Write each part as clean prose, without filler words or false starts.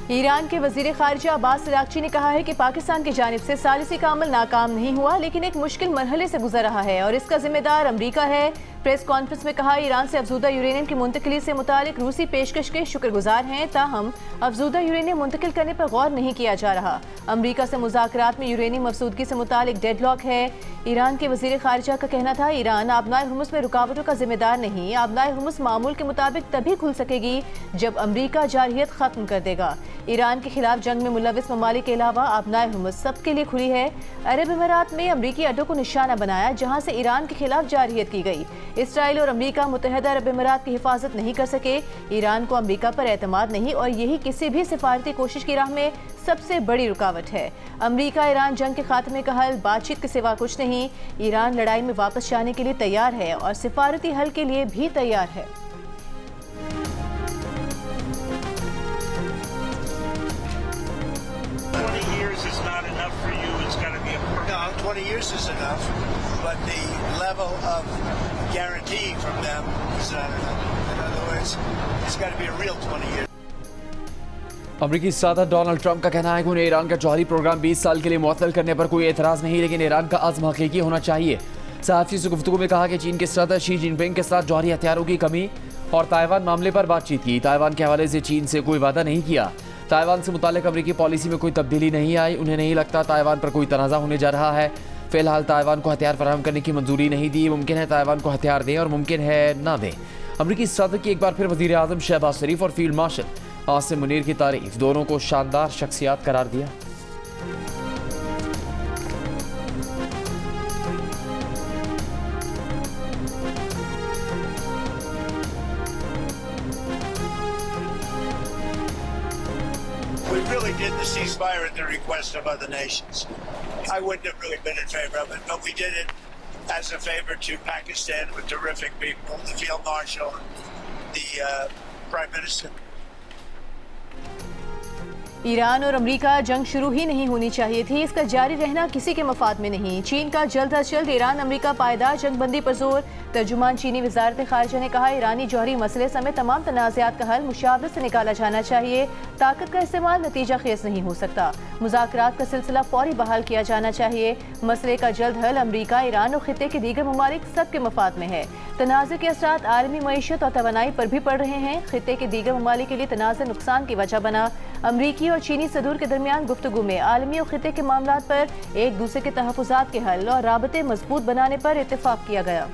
Iran के वजीर खारजा Abbas Araghchi ने कहा है कि पाकिस्तान की जानिब से सालिसी का अमल नाकाम नहीं हुआ, लेकिन एक मुश्किल मरहले से गुजर रहा है और इसका जिम्मेदार अमरीका है। प्रेस कॉन्फ्रेंस में कहा, ईरान से अफजूदा यूरेनियम की मुंतकिली से मुतालिक रूसी पेशकश के शुक्रगुजार हैं, ताहम अफजूदा यूरेनियम मुंतकिल करने पर गौर नहीं किया जा रहा। अमरीका से मुज़ाकरात में यूरेनियम अफसूदगी से मुतालिक डेडलॉक है। ईरान के वजीर खारजा का कहना था, ईरान आबनाए हुर्मुज़ में रुकावटों का जिम्मेदार नहीं, आबनाए हुर्मुज़ मामूल के मुताबिक तभी खुल सकेगी जब अमरीका जारहियत खत्म कर देगा। ईरान के खिलाफ जंग में मुलविस ममालिक के अलावा आबनाए हुर्मुज़ सबके लिए खुली है। अरब अमीरात में अमरीकी अड्डों को निशाना बनाया जहाँ से ईरान के खिलाफ जारहियत की गई। इसराइल और अमरीका मुत्तहिदा अरब अमीरात की हिफाजत नहीं कर सके। ईरान को अमरीका पर एतमाद नहीं और यही किसी भी सिफारती कोशिश की राह में सबसे बड़ी रुकावट है। अमरीका ईरान जंग के खात्मे का हल बातचीत के सिवा कुछ नहीं। ईरान लड़ाई में वापस जाने के लिए तैयार है और सिफारती हल के लिए भी तैयार है। No, 20 years is enough, but the level of guarantee from them is not enough. In other words, it's got to be a real 20 years. अमरीकी सदर डोनाल्ड ट्रंप का कहना है कि उन्हें ईरान का जौहरी प्रोग्राम 20 साल के लिए मुअत्तल करने पर कोई एतराज़ नहीं, लेकिन ईरान का अज़्म हकीकी होना चाहिए। सहाफ़ी से गुफ्तगू में कहा कि चीन के सदर शी जिनपिंग के साथ जौहरी हथियारों की कमी और ताइवान मामले पर बातचीत की। ताइवान के हवाले से चीन से कोई वादा नहीं किया। ताइवान से मुताल्लिक़ अमरीकी पॉलिसी में कोई तब्दीली नहीं आई। उन्हें नहीं लगता ताइवान पर कोई तनाज़ा होने जा रहा है। फ़िलहाल ताइवान को हथियार फराहम करने की मंजूरी नहीं दी। मुमकिन है ताइवान को हथियार दें और मुमकिन है ना दें। अमरीकी सदर की एक बार फिर वज़ीर आज़म शहबाज शरीफ और फील्ड मार्शल आसिम मुनीर की तारीफ, दोनों को शानदार शख्सियात करार दिया। We really did the ceasefire at the request of other nations. I wouldn't have really been in favor of it, but we did it as a favor to Pakistan with terrific people, the Field Marshal, the Prime Minister. Iran और अमरीका जंग शुरू ही नहीं होनी चाहिए थी, इसका जारी रहना किसी के मफाद में नहीं। चीन का जल्द अज जल्द ईरान अमरीका पायदार जंगबंदी पर जोर। तर्जुमान चीनी वजारत खारजा ने कहा, ईरानी जौहरी मसले समेत तमाम तनाज़ात का हल मुशावरत से निकाला जाना चाहिए। ताकत का इस्तेमाल नतीजा खेज नहीं हो सकता। मुज़ाकरात का सिलसिला फौरी बहाल किया जाना चाहिए। मसले का जल्द हल अमरीका, ईरान और खित्ते के दीगर ममालिक सबके मफाद में है। तनाज़े के असरात आलमी मईशत और तवानाई पर भी पड़ रहे हैं। खित्ते के दीगर ममालिक के लिए तनाज़े नुकसान की वजह बना। अमरीकी और चीनी सदूर के दरमियान गुफ्तगू में आलमी और खित्ते के मामलात पर एक दूसरे के तहफ़्फ़ुज़ात के हल और राबते मजबूत बनाने पर इत्तेफाक किया गया।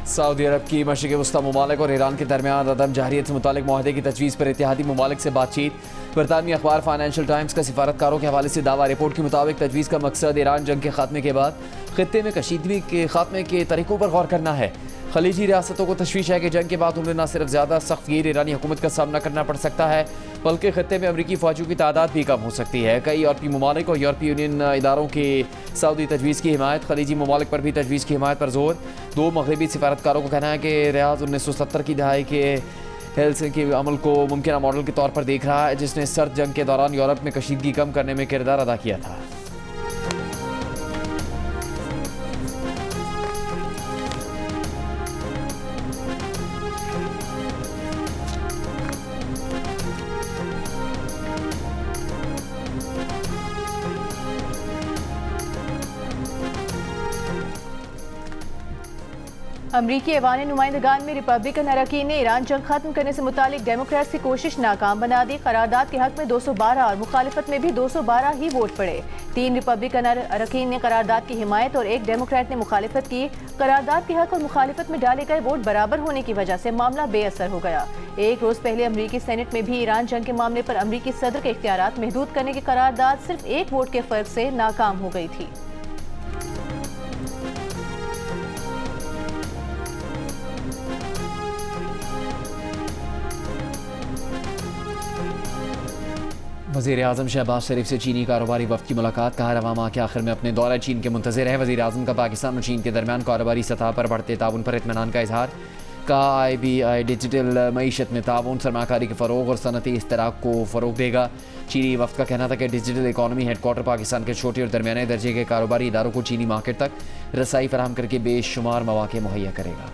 सऊदी अरब की मशरिक़ वस्ता ममालिक और ईरान के दरमियान अदम जाहिरियत से मुतालिक मुआहदे की तजवीज़ पर इत्तेहादी ममालिक से बातचीत। बरतानवी अखबार फाइनेंशियल टाइम्स का सिफारतकारों के हवाले से दावा। रिपोर्ट के मुताबिक तजवीज़ का मकसद ईरान जंग के खात्मे के बाद खित्ते में कशीदगी के खात्मे के तरीक़ों पर गौर करना है। खलीजी रियासतों को तशवीश है कि जंग के बाद उन्हें न सिर्फ ज़्यादा सख्त गिर ईरानी हुकूमत का सामना करना पड़ सकता है, बल्कि खित्ते में अमरीकी फ़ौजियों की तादाद भी कम हो सकती है। कई यूरोपीय ममालिक और यूरोपीय यूनियन इदारों की सऊदी तजवीज़ की हिमायत, खलीजी ममालिक पर भी तजवीज़ की हिमायत पर जोर। दो मगरबी सिफारतकारों का कहना है कि रियाद 1970 की दहाई के हेलसिंकी के अमल को मुमकिन मॉडल के तौर पर देख रहा है, जिसने सर्द जंग के दौरान यूरोप में कशीदगी कम करने में किरदार अदा किया था। अमरीकी ऐवान नुमाइंदगान में रिपब्लिकन अरकान ने ईरान जंग खत्म करने से मुतालिक डेमोक्रेट्स की कोशिश नाकाम बना दी। करारदाद के हक में 212 और मुखालिफत में भी 212 ही वोट पड़े। 3 रिपब्लिकन अरकान ने करारदाद की हिमायत और 1 डेमोक्रेट ने मुखालिफत की। करारदाद के हक और मुखालिफत में डाले गए वोट बराबर होने की वजह से मामला बेअसर हो गया। एक रोज पहले अमरीकी सेनेट में भी ईरान जंग के मामले पर अमरीकी सदर के इख्तियारात महदूद करने की करारदाद सिर्फ 1 वोट के फर्क से नाकाम हो गई थी। वज़ीर आज़म शहबाज शरीफ से चीनी कारोबारी वफ़द की मुलाकात। कहा, रवां माह के आखिर में अपने दौरे चीन के मुंतज़िर हैं। वज़ीर आज़म का पाकिस्तान और चीन के दरमियान कारोबारी सतह पर बढ़ते ताउन पर इत्मीनान का इजहार। कहा IBI डिजिटल मईशत में ताउन सरमाकारी के फ़रोग और सनती इश्तराक को फ़रोग देगा। चीनी वफ्द का कहना था कि डिजिटल इकॉनमी हेडक्वार्टर पाकिस्तान के छोटे और दरमियाने दर्जे के कारोबारी इदारों को चीनी मार्केट तक रसाई फराहम करके बेशुमार मौके मुहैया करेगा।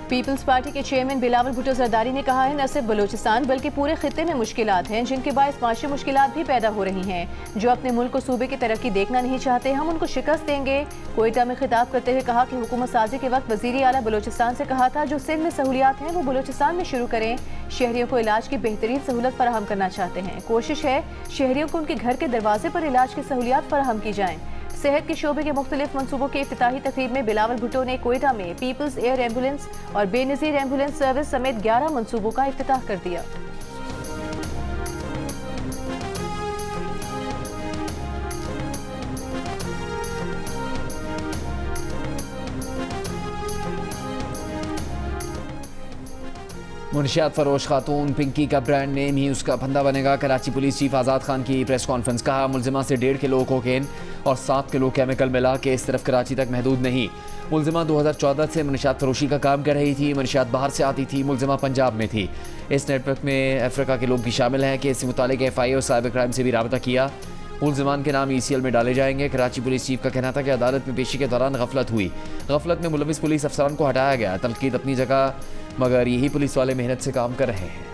पीपल्स पार्टी के चेयरमैन बिलावल भुट्टो जरदारी ने कहा है न सिर्फ बलूचिस्तान बल्कि पूरे खित्ते में मुश्किलात हैं जिनके बायस माशी मुश्किलात भी पैदा हो रही हैं। जो अपने मुल्क को सूबे की तरक्की देखना नहीं चाहते हम उनको शिकस्त देंगे। कोयटा में खिताब करते हुए कहा कि हुकूमत साजी के वक्त वजीर आला बलूचिस्तान से कहा था जो सिंध में सहूलियात हैं वो बलूचिस्तान में शुरू करें। शहरियों को इलाज की बेहतरीन सहूलत फराहम करना चाहते हैं। कोशिश है शहरियों को उनके घर के दरवाजे पर इलाज की सहूलियात फराहम की जाएँ। सेहत के शोबे के मुख्तलिफ मनसूबों के इफ्तिताही तकरीब में बिलावल भुट्टो ने कोयटा में पीपल्स एयर एम्बुलेंस और बेनज़ीर एम्बुलेंस सर्विस समेत 11 मनसूबों का इफ्तिताह कर दिया। मुनशियात फरोश खातून पिंकी का ब्रांड नेम ही उसका फंदा बनेगा। कराची पुलिस चीफ आज़ाद खान की प्रेस कॉन्फ्रेंस। कहा मुलजिमा से 1.5 किलो कोकेन और 7 किलो केमिकल मिला के इस तरफ कराची तक महदूद नहीं। मुलजिमा 2014 से मुनशियात फरोशी का काम कर रही थी। मुनशियात बाहर से आती थी। मुलजिमा पंजाब में थी। इस नेटवर्क में अफ्रीका के लोग भी शामिल हैं कि इससे मुतालिक FIA और साइबर क्राइम से भी राबता किया। मुलजिमान के नाम ECL में डाले जाएंगे। कराची पुलिस चीफ का कहना था कि अदालत में पेशी के दौरान गफलत हुई। गफलत में मुलविस पुलिस अफसरान को हटाया गया। तनकीद अपनी जगह, मगर यही पुलिस वाले मेहनत से काम कर रहे हैं।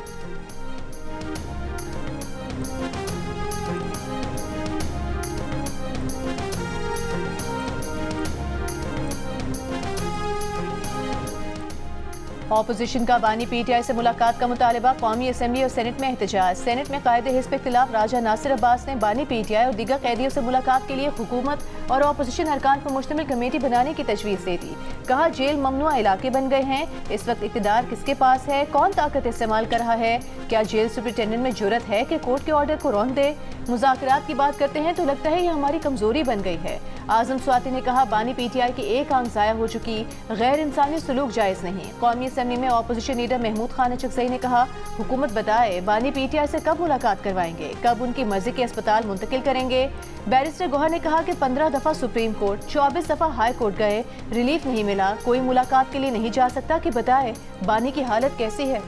ऑपोजिशन का बानी PTI से मुलाकात का मुतालबा। कौमी असम्बली और सेनेट में एहतजाज। सेनेट में कायदे हिज़्ब इख्तिलाफ राजा नासिर अब्बास ने बानी PTI और दीगर कैदियों से मुलाकात के लिए हुकूमत और ऑपोजिशन अरकान पर मुश्तमिल कमेटी बनाने की तजवीज़ दे दी। कहा जेल ममनुआ इलाके बन गए हैं। इस वक्त इक़्तिदार किसके पास है? कौन ताकत इस्तेमाल कर रहा है? क्या जेल सुपरिटेंडेंट में जुर्रत है कि कोर्ट के ऑर्डर को रौंद दे? मुज़ाकरात की बात करते हैं तो लगता है ये हमारी कमजोरी बन गई है। आजम स्वाति ने कहा बानी PTI की एक आंख ज़ाया हो चुकी। गैर इंसानी सलूक जायज़ नहीं। कौमी असम्बली में ऑपोजिशन लीडर महमूद खान अचकज़ई ने कहा हुकूमत बताए बानी PTI से कब मुलाकात करवाएंगे, कब उनकी मर्जी के अस्पताल मुंतकिल करेंगे। बैरिस्टर गोहर ने कहा कि 15 दफ़ा सुप्रीम कोर्ट, 24 दफ़ा हाई कोर्ट गए, रिलीफ नहीं मिला। कोई मुलाकात के लिए नहीं जा सकता कि बताए बानी की हालत कैसी है।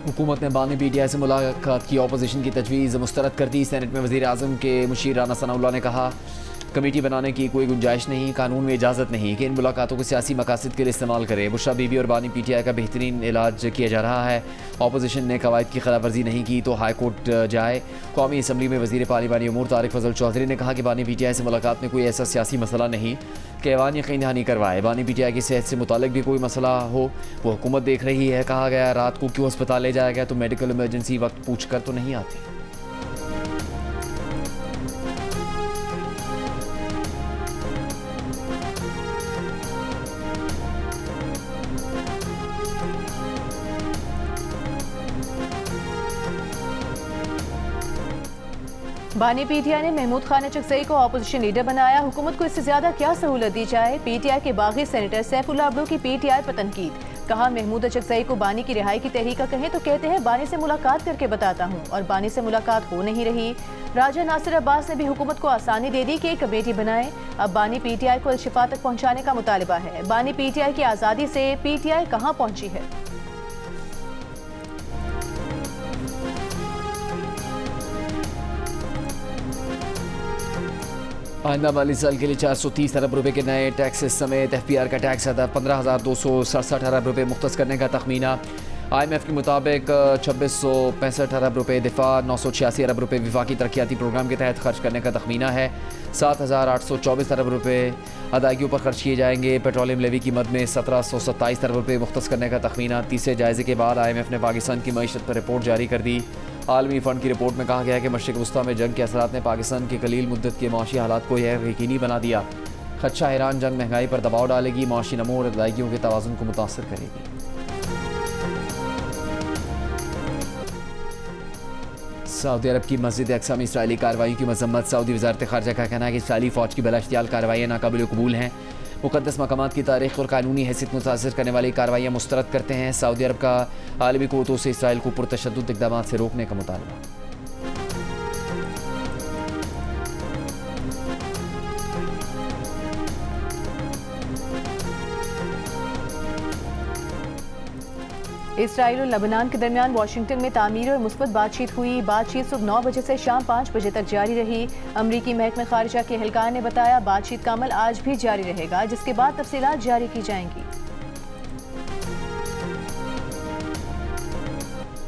हुकूमत ने बानी PTI से मुलाकात की ऑपोजिशन की तजवीज़ मुस्तरद कर दी। सेनेट में वज़ीर आज़म के मुशीर राना सनाउल्लाह ने कहा कमेटी बनाने की कोई गुंजाइश नहीं, कानून में इजाज़त नहीं कि इन मुलाकातों को सियासी मकासद के लिए इस्तेमाल करे। बुशरा बीबी और बानी PTI का बेहतरीन इलाज किया जा रहा है। ऑपोजिशन ने कवायद की खिलाफ वर्जी नहीं की तो हाई कोर्ट जाए। कौमी असम्बली में वज़ीर पार्लिमानी अमूर तारिक फजल चौधरी ने कहा कि बानी PTI से मुलाकात में कोई ऐसा सियासी मसला नहीं कि ऐवान यकीन दहानी करवाए। बानी PTI की सेहत से मुतालिक भी कोई मसला हो वो हुकूमत देख रही है। कहा गया रात को क्यों अस्पताल ले जाया गया तो मेडिकल इमरजेंसी वक्त पूछ कर तो नहीं आती। बानी PTI ने महमूद खान अचकज़ई को ऑपोजिशन लीडर बनाया। हुकूमत को इससे ज्यादा क्या सहूलत दी जाए? PTI के बागी सेनेटर सैफुल्लाह अब्दू की PTI पर तनकीद। कहा महमूद अचकज़ई को बानी की रिहाई की तहरीका कहें तो कहते हैं बानी से मुलाकात करके बताता हूँ और बानी से मुलाकात हो नहीं रही। राजा नासिर अब्बास ने भी हुकूमत को आसानी दे दी कि एक कमेटी बनाए। अब बानी PTI को शिफा तक पहुँचाने का मुतालबा है। बानी PTI की आज़ादी से PTI कहाँ पहुँची है? आइंदा माली साल के लिए 430 अरब रुपए के नए टैक्सेस समेत FPR का टैक्स अदा 15,267 अरब रुपए मुख्तस करने का तखमीना। IMF के मुताबिक 2665 अरब रुपए दिफा, 986 अरब रुपए विफाकी तरक्याती प्रोग्राम के तहत खर्च करने का तखमीना है। 7,824 अरब रुपए अदायगियों पर खर्च किए जाएंगे। पेट्रोलियम लेवी की मद में 1727 अरब रुपए मुख्तस करने का तखमीना। तीसरे जायजे के बाद IMF ने पाकिस्तान की मईशत पर रिपोर्ट जारी कर दी। आलमी फ़ंड की रिपोर्ट में कहा गया है कि मशरिक़ वस्ता में जंग के असरात ने पाकिस्तान के कलील मुद्दत के माशी हालात को यह यकीनी बना दिया। खदशा ईरान जंग महंगाई पर दबाव डालेगी, माशी नमू और अदायगियों के तवाज़ुन को मुतासर करेगी। सऊदी अरब की मस्जिद अक्सा में इसराइली कार्रवाई की मजम्मत। सऊदी वजारत खारजा का कहना है कि इसराइली फ़ौज की बलाश्तियाल कार्रवाइयाँ नाकाबिल कबूल हैं। मुक़द्दस मकामात की तारीख और कानूनी हैसियत मुतासर करने वाली कार्रवाइयाँ मुस्तरद करते हैं। सऊदी अरब का आलमी क़ुव्वतों से इसराइल को पुरतशद्दुद इक़दामात से रोकने का मुतालबा। इसराइल और लेबनान के दरमियान वाशिंगटन में तामीर और मुस्बत बातचीत हुई। बातचीत सुबह 9 बजे से शाम 5 बजे तक जारी रही। अमरीकी महकमे खारिजा के एहलकार ने बताया बातचीत का अमल आज भी जारी रहेगा, जिसके बाद तफसीलात जारी की जाएंगी।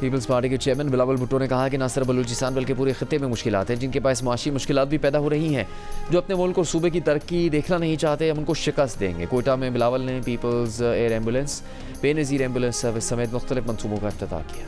पीपल्स पार्टी के चेयरमैन बिलावल भुट्टो ने कहा कि न सिर्फ बलूचिस्तान बल्कि पूरे खित्ते में मुश्किलात हैं, जिनके पास माशी मुश्किलात भी पैदा हो रही हैं। जो अपने मुल्क और सूबे की तरक्की देखना नहीं चाहते, हम उनको शिकस्त देंगे। कोयटा में बिलावल ने peoples air ambulance, Benazir ambulance service समेत मुख्तलिफ मनसूबों का इफ्तिताह किया।